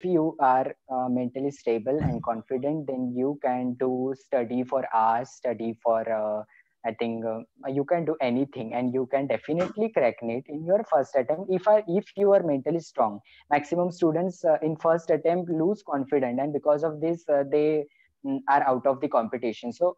you are mentally stable and confident, then you can do study for hours, study for I think you can do anything, and you can definitely crack it in your first attempt if you are mentally strong. Maximum students in first attempt lose confidence, and because of this, they are out of the competition. So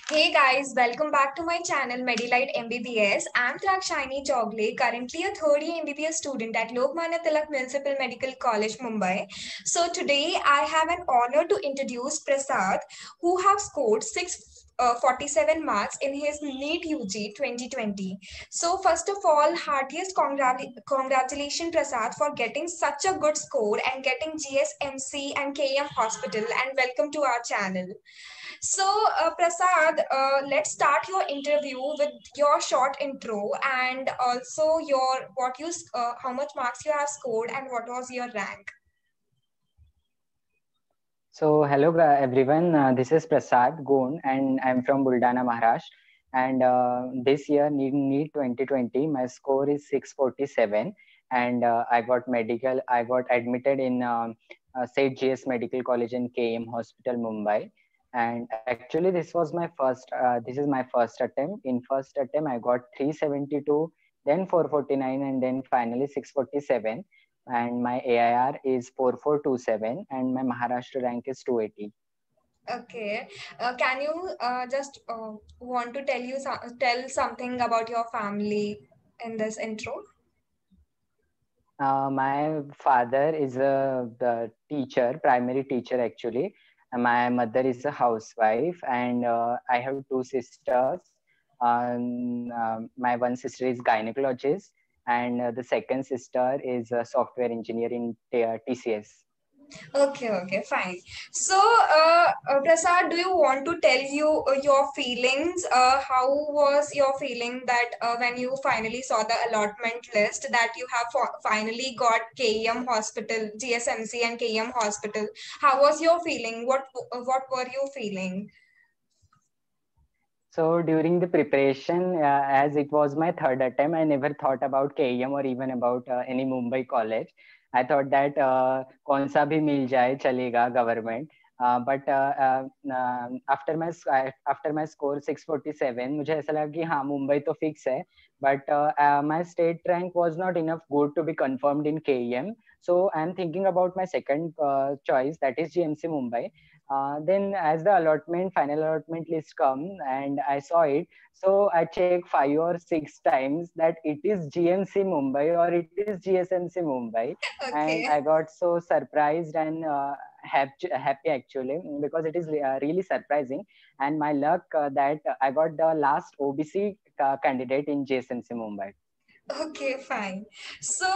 Hey guys, welcome back to my channel Medilite MBBS. I'm Shiny Jogle, currently a third year MBBS student at Lokmanya Tilak Municipal Medical College, Mumbai. So today I have an honor to introduce Prasad, who have scored 647 marks in his NEET UG 2020. So first of all, heartiest congratulations Prasad for getting such a good score and getting GSMC and KM Hospital, and welcome to our channel. So, Prasad, let's start your interview with your short intro and also how much marks you have scored and what was your rank. So, hello everyone. This is Prasad Goon, and I'm from Buldana, Maharashtra. And this year, NEET 2020, my score is 647, and I got admitted in St. GS Medical College in KM Hospital, Mumbai. And actually, this is my first attempt. In first attempt, I got 372, then 449, and then finally 647, and my AIR is 4427, and my Maharashtra rank is 280. Okay. Can you just want to tell something about your family in this intro? My father is the teacher, primary teacher actually. My mother is a housewife, and I have two sisters. My one sister is gynecologist, and the second sister is a software engineer in TCS. Okay, fine. So, Prasad, do you want to tell your feelings? How was your feeling that when you finally saw the allotment list that you have finally got KEM Hospital, GSMC and KEM Hospital? How was your feeling? What were you feeling? So during the preparation, as it was my third attempt, I never thought about KEM or even about any Mumbai college. I thought that कौन सा भी मिल जाए चलेगा government. But after my score 647, मुझे ऐसा लगा कि हाँ मुंबई तो fix है. But my state rank was not enough good to be confirmed in KEM. So I'm thinking about my second choice, that is GMC Mumbai. Then as the final allotment list come and I saw it, so I checked 5 or 6 times that it is GMC Mumbai or it is GSMC Mumbai, and Okay. I got so surprised and happy actually, because it is really surprising, and my luck that I got the last OBC candidate in GSMC Mumbai. Okay, fine. So,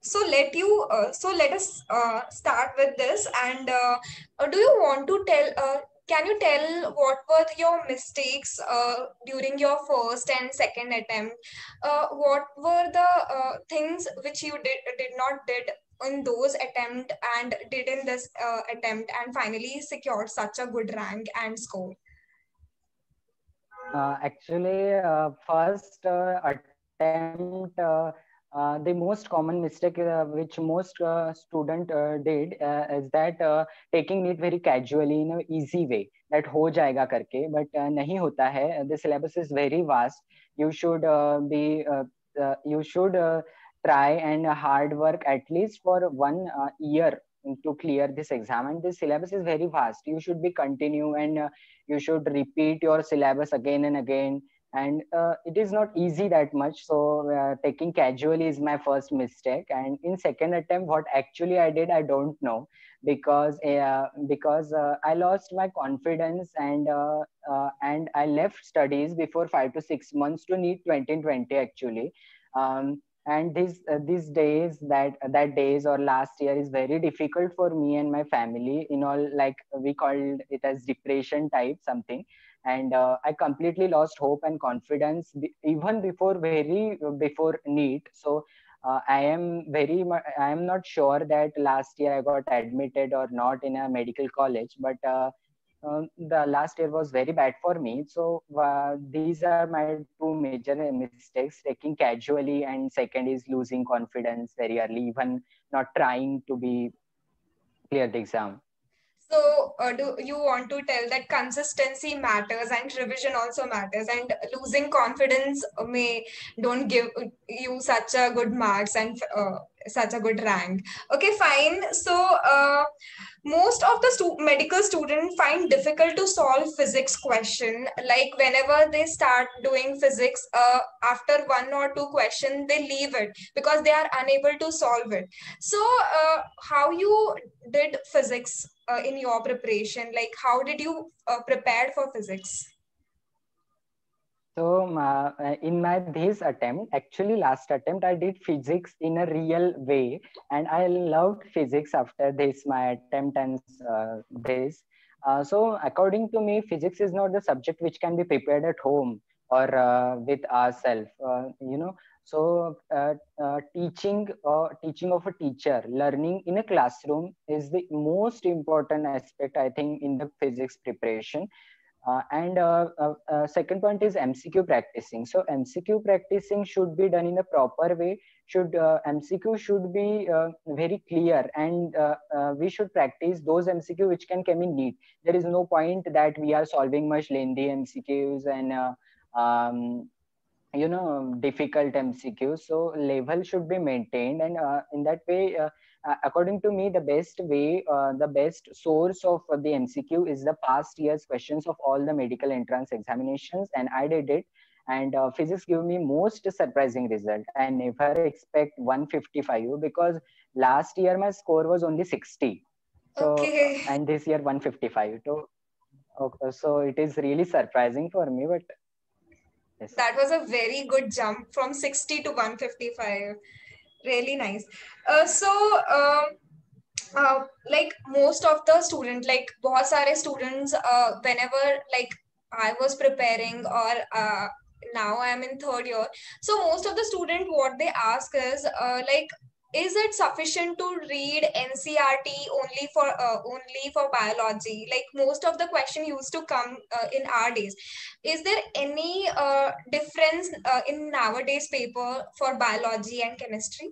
so let us start with this. And do you want to tell? Can you tell what were your mistakes during your first and second attempt? What were the things which you did not did in those attempt and did in this attempt and finally secured such a good rank and score? Actually, first attempt, the most common mistake which most student did is that taking it very casually in a easy way, that हो जाएगा करके, but नहीं होता है. The syllabus is very vast. You should you should try and hard work at least for 1 year to clear this exam, and this syllabus is very vast. You should be continue, and you should repeat your syllabus again and again, and it is not easy that much. So taking casually is my first mistake, and in second attempt what actually I did I don't know, because I lost my confidence, and I left studies before 5 to 6 months to need 2020 actually. And these days, that days or last year is very difficult for me and my family, in all, like we called it as depression type something. And I completely lost hope and confidence even before NEET. So I am not sure that last year I got admitted or not in a medical college, but the last year was very bad for me. So these are my two major mistakes: taking casually, and second is losing confidence very early, even not trying to be clear the exam. So, do you want to tell that consistency matters and revision also matters, and losing confidence may don't give you such a good marks and such a good rank. Okay, fine. So, most of the medical students find difficult to solve physics question. Like whenever they start doing physics, after one or two questions, they leave it because they are unable to solve it. So, how you did physics in your preparation? Like, how did you prepare for physics? So in my this attempt, actually last attempt, I did physics in a real way, and I loved physics after this my attempt and this. So according to me, physics is not the subject which can be prepared at home or with ourselves. Teaching of a teacher, learning in a classroom is the most important aspect, I think, in the physics preparation. And second point is MCQ practicing. So MCQ practicing should be done in a proper way. Should MCQ should be very clear, and we should practice those MCQ which can come in neat. There is no point that we are solving much lengthy MCQs and difficult MCQs. So level should be maintained, and in that way, according to me, the best source of the MCQ is the past year's questions of all the medical entrance examinations, and I did it. And physics gave me most surprising result. I never expect 155 because last year my score was only 60. So Okay. and this year 155. So okay, so it is really surprising for me, but yes. That was a very good jump from 60 to 155. Really nice. So, like most of the student, like बहुत सारे students, whenever like I was preparing or now I'm in third year. So most of the student, what they ask is, is it sufficient to read NCRT only for biology? Like most of the question used to come in our days. Is there any difference in nowadays paper for biology and chemistry?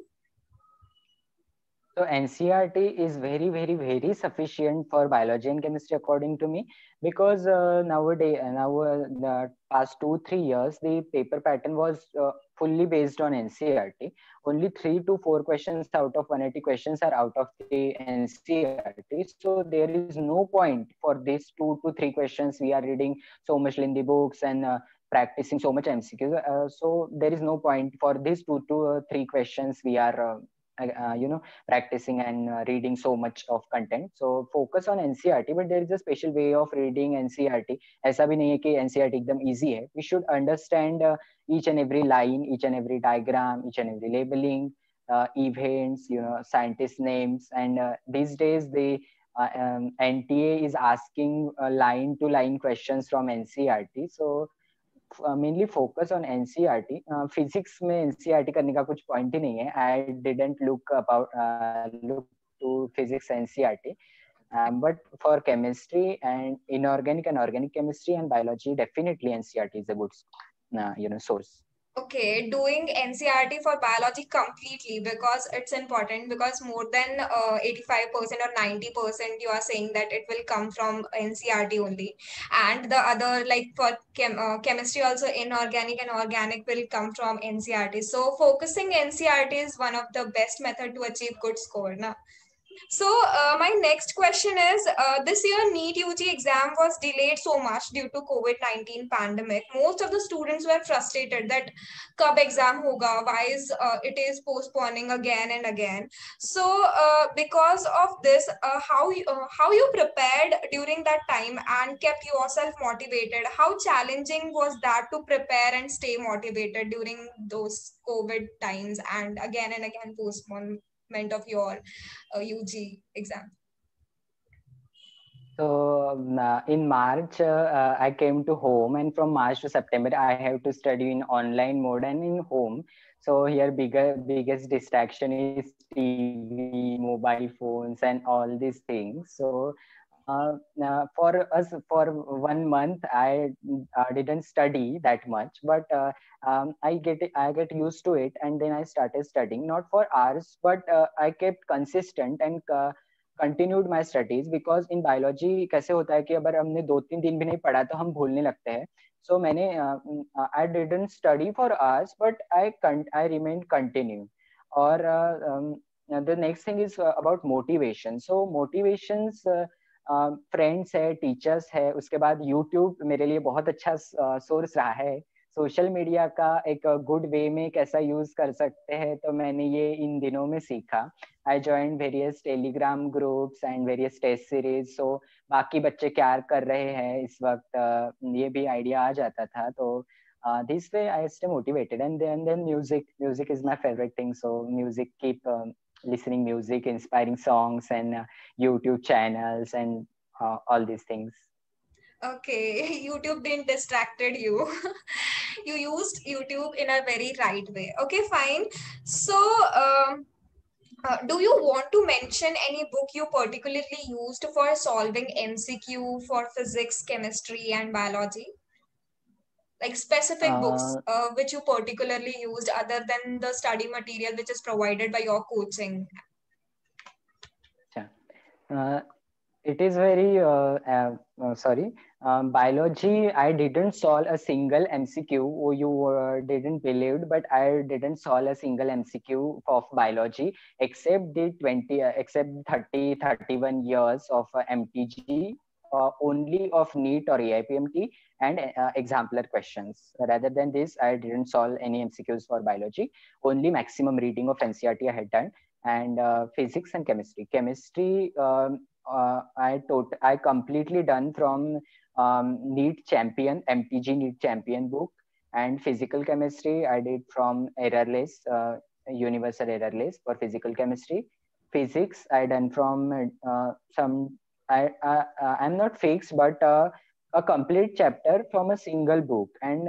So NCRT is very, very, very sufficient for biology and chemistry, according to me, because the past 2 3 years, the paper pattern was fully based on NCRT. Only 3 to 4 questions out of 180 questions are out of the NCRT. So there is no point for these 2 to 3 questions. We are reading so much in the books and practicing so much MCQs. So there is no point for these 2 to 3 questions. We are practicing and reading so much of content. So focus on NCRT, but there is a special way of reading NCRT. ऐसा भी नहीं है कि NCRT एकदम easy है. We should understand each and every line, each and every diagram, each and every labeling, events, scientist names, and these days the NTA is asking line to line questions from NCRT. So mainly focus on NCRT. Physics में NCRT करने का कुछ point ही नहीं है. I didn't look to physics NCRT. But for chemistry and inorganic and organic chemistry and biology, definitely NCRT is a good source. Okay, doing NCRT for biology completely because it's important, because more than 85% or 90% you are saying that it will come from NCRT only. And the other, like for chemistry also, inorganic and organic will come from NCRT. So focusing NCRT is one of the best method to achieve good score. Na? So my next question is, this year NEET UG exam was delayed so much due to COVID-19 pandemic. Most of the students were frustrated that kab exam hoga, why is it is postponing again and again. So because of this, how you prepared during that time and kept yourself motivated? How challenging was that to prepare and stay motivated during those COVID times and again postponement of your UG exam? So in March, I came to home, and from March to September, I have to study in online mode and in home. So here, biggest distraction is TV, mobile phones, and all these things. So for us, for 1 month, I didn't study that much, but I get used to it, and then I started studying, not for hours, but I kept consistent and continued my studies because in biology कैसे होता है कि अगर हमने 2-3 दिन भी नहीं पढ़ा तो हम भूलने लगते हैं. सो मैंने I didn't study for hours but I remain continue. और the next thing is about motivation. So motivations friends है, टीचर्स है, उसके बाद यूट्यूब मेरे लिए बहुत अच्छा सोर्स रहा है. सोशल मीडिया का एक गुड वे में कैसा यूज कर सकते हैं तो मैंने ये इन दिनों में सीखा. I joined various Telegram groups and various test series. So बाकी बच्चे क्या कर रहे हैं इस वक्त, ये भी आइडिया आ जाता था. तो this way I stay motivated. And then music is my favorite thing. So music, keep listening music, inspiring songs, and YouTube channels and all these things. Okay, YouTube didn't distracted you. You used YouTube in a very right way. Okay, fine. So, do you want to mention any book you particularly used for solving MCQ for physics, chemistry, and biology? Like specific books which you particularly used other than the study material which is provided by your coaching? It is very sorry. Biology, I didn't solve a single MCQ. You didn't believe, but I didn't solve a single MCQ of biology except the 31 years of MTG, only of NEET or AIPMT, and exemplar questions. Rather than this, I didn't solve any MCQs for biology. Only maximum reading of NCERT I had done, and physics and chemistry. Chemistry, I completely done from NEET Champion, MTG NEET Champion book. And physical chemistry I did from Errorless, Universal Errorless for physical chemistry. Physics I done from some, I'm not fixed, but a complete chapter from a single book, and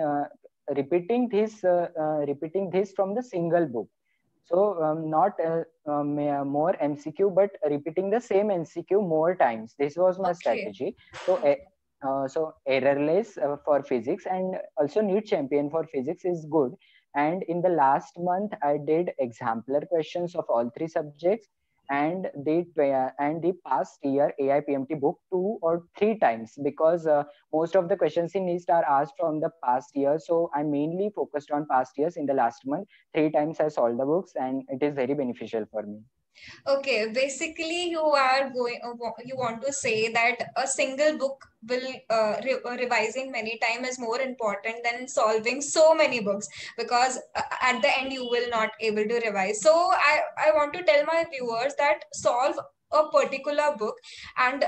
repeating this from the single book. So not more MCQ, but repeating the same MCQ more times. This was my strategy. So Errorless for physics, and also NEET Champion for physics is good. And in the last month, I did exemplar questions of all 3 subjects, and the past year AIPMT book 2 or 3 times, because most of the questions in NEET are asked from the past year. So I mainly focused on past years. In the last month, 3 times I solved the books, and it is very beneficial for me. Okay, basically you are going, you want to say that a single book will revising many times is more important than solving so many books, because at the end you will not able to revise. So I want to tell my viewers that solve a particular book and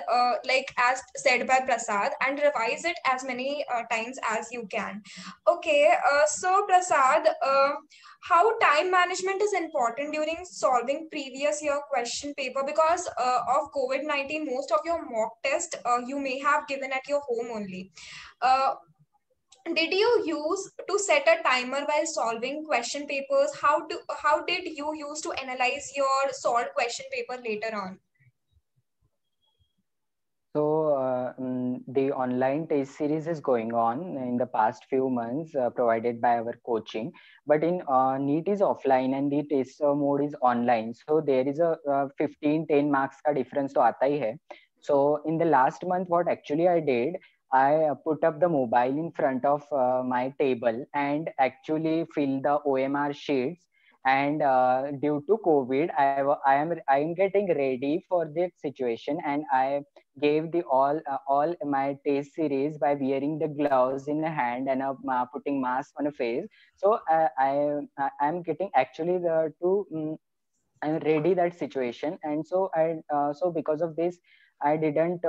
like as said by Prasad, and revise it as many times as you can. Okay, so Prasad, how time management is important during solving previous year question paper, because of COVID-19 most of your mock test you may have given at your home only. Did you use to set a timer while solving question papers? How did you use to analyze your solved question paper later on? So the online test series is going on in the past few months, provided by our coaching. But in NEET is offline and the test mode is online. So there is a 15-10 marks ka difference to aata hi hai. So in the last month, what actually I did, I put up the mobile in front of my table and actually fill the OMR sheets. And due to COVID, I am getting ready for that situation, and I gave the all my test series by wearing the gloves in the hand and putting mask on the face. So I'm getting actually I'm ready that situation. And so so because of this, I didn't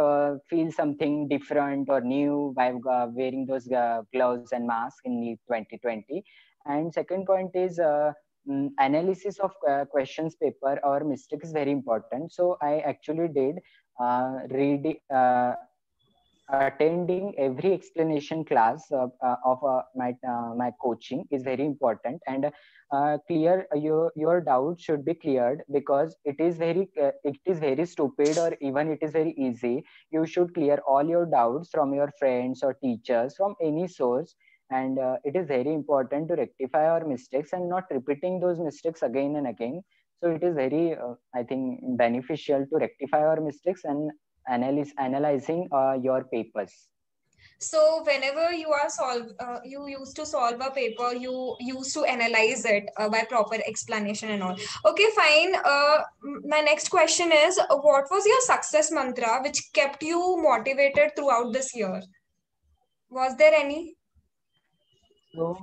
feel something different or new by wearing those gloves and masks in NEET 2020. And second point is analysis of questions paper or mistake is very important. So I actually did read attending every explanation class of my coaching is very important, and clear your doubts should be cleared, because it is very stupid, or even it is very easy. You should clear all your doubts from your friends or teachers, from any source. And it is very important to rectify our mistakes and not repeating those mistakes again and again. So it is very I think beneficial to rectify our mistakes and analyzing your papers. So whenever you used to solve a paper, you used to analyze it by proper explanation and all. Okay, fine. My next question is, what was your success mantra which kept you motivated throughout this year? Was there any? So,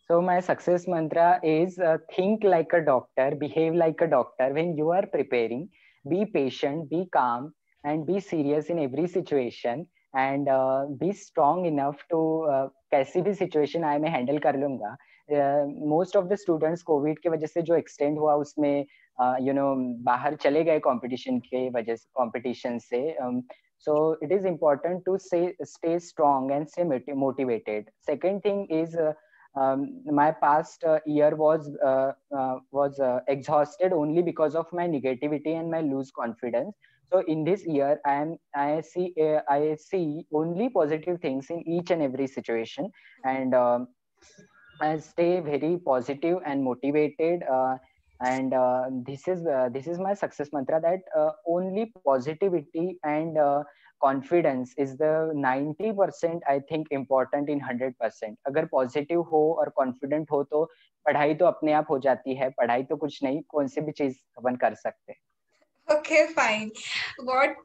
so my success mantra is think like a doctor, behave like a doctor. When you are preparing, be patient, be calm, and be serious in every situation. And be strong enough to कैसी भी situation आए मैं handle कर लूंगा. Most of the students COVID के वजह से जो extend हुआ उसमें बाहर चले गए competition के वजह से competition से. So it is important to stay strong and stay motivated. Second thing is my past year was exhausted only because of my negativity and my loose confidence. So in this year I see only positive things in each and every situation. And I stay very positive and motivated. And this is my success mantra, that only positivity and confidence is the 90% I think important in 100%. अगर positive हो और confident हो तो पढ़ाई तो अपने आप हो जाती है. पढ़ाई तो कुछ नहीं, कौन सी भी चीज अपन कर सकते हैं. Okay, fine. What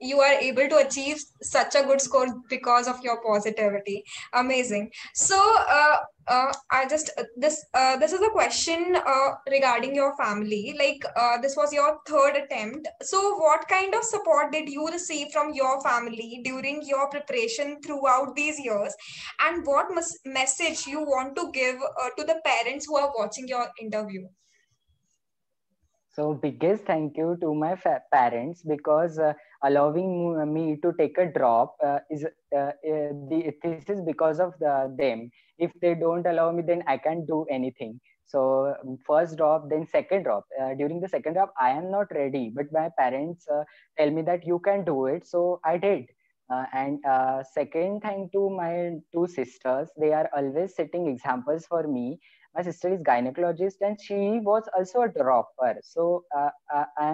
you are able to achieve such a good score because of your positivity. Amazing. So, I just this is a question regarding your family. Like, this was your third attempt. So, what kind of support did you receive from your family during your preparation throughout these years, and what message you want to give to the parents who are watching your interview? So biggest thank you to my parents, because allowing me to take a drop this is because of them. If they don't allow me, then I can't do anything. So first drop, then second drop. During the second drop, I am not ready, but my parents tell me that you can do it. So I did. And second, thank to my two sisters. They are always setting examples for me. My sister is gynecologist and she was also a dropper. So I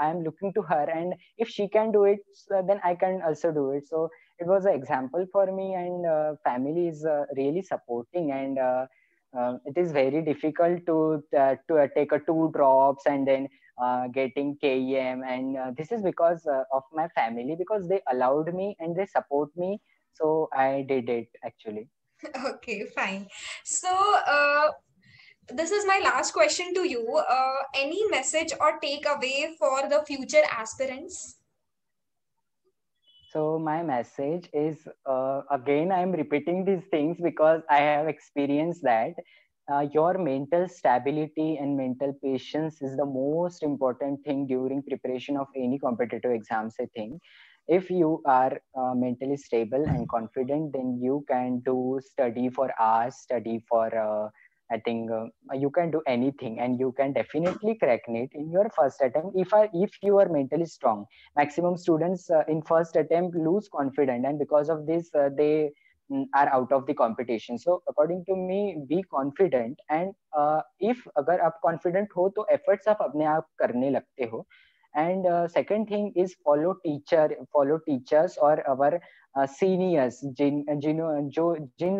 am looking to her, and if she can do it, then I can also do it. So it was an example for me, and family is really supporting. And it is very difficult to take a two drops and then getting KEM. And this is because of my family, because they allowed me and they support me. So I did it actually. Okay, fine. So, this is my last question to you. Any message or takeaway for the future aspirants? So my message is again I'm repeating these things because I have experienced that your mental stability and mental patience is the most important thing during preparation of any competitive exams. I think if you are mentally stable and confident, then you can do study for hours, study for I think you can do anything, and you can definitely crack it in your first attempt if you are mentally strong. Maximum students in first attempt lose confidence, and because of this they are out of the competition. So according to me, be confident. And if अगर आप confident हो तो efforts आप अपने आप करने लगते हो. And second thing is follow teachers or our seniors जिन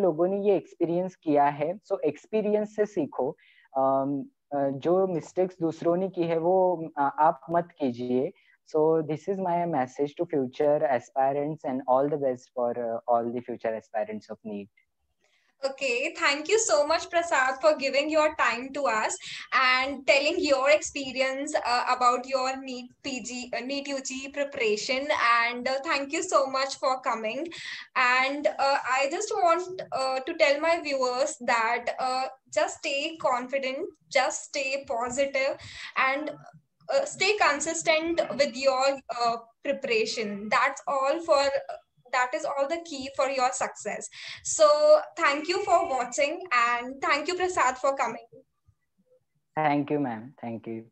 लोगों ने ये experience किया है. So experience से सीखो. जो mistakes दूसरों ने की है वो आप मत कीजिए. So this is my message to future aspirants, and all the best for all the future aspirants of NEET. Okay, thank you so much, Prasad, for giving your time to us and telling your experience about your NEET PG, NEET UG preparation. And thank you so much for coming. And I just want to tell my viewers that just stay confident, just stay positive, and stay consistent with your preparation. That is all the key for your success. So thank you for watching, and thank you, Prasad, for coming. Thank you, ma'am. Thank you.